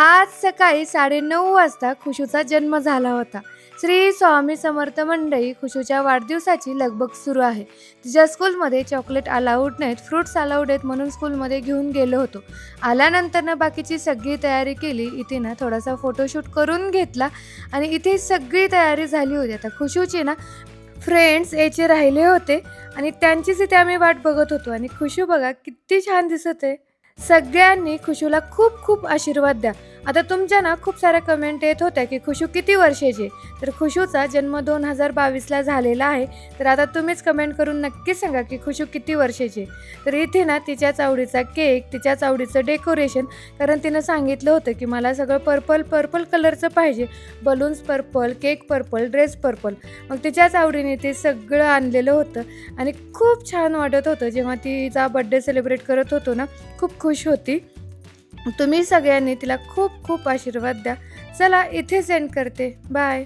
आज सकाळी 9:30 वाजता खुशूचा जन्म झाला होता. श्री स्वामी समर्थ मंडळी खुशूच्या वाढदिवसाची लगबग सुरू आहे. तिच्या स्कूलमध्ये चॉकलेट अलाउड नाहीत, फ्रुट्स अलाउड आहेत म्हणून स्कूलमध्ये घेऊन गेलो होतो. आल्यानंतर ना बाकीची सगळी तयारी केली. इथे ना थोडासा फोटोशूट करून घेतला आणि इथे सगळी तयारी झाली होती. आता खुशूची ना फ्रेंड्स यायचे राहिले होते आणि त्यांचीच इथे आम्ही वाट बघत होतो आणि खुशू बघा किती छान दिसत आहे. सगळ्यांनी खुशूला खूप खूप आशीर्वाद द्या. आता तुमच्या ना खूप साऱ्या कमेंट येत होत्या की खुशू किती वर्षाची आहे. तर खुशूचा जन्म 2022ला झालेला आहे. तर आता तुम्हीच कमेंट करून नक्की सांगा की खुशू किती वर्षाची आहे. तर इथे ना तिच्याच आवडीचा केक, तिच्याच आवडीचं डेकोरेशन, कारण तिनं सांगितलं होतं की मला सगळं पर्पल पर्पल कलरचं पाहिजे. Balloons purple, cake purple, dress purple. मग तिच्याच आवडीने ते सगळं आणलेलं होतं आणि खूप छान वाटत होतं. जेव्हा तिचा बड्डे सेलिब्रेट करत होतो ना, खूप खुश होती. तुम्ही सगळ्यांनी तिला खूप खूप आशीर्वाद द्या. चला इथे सेंड करते. बाय.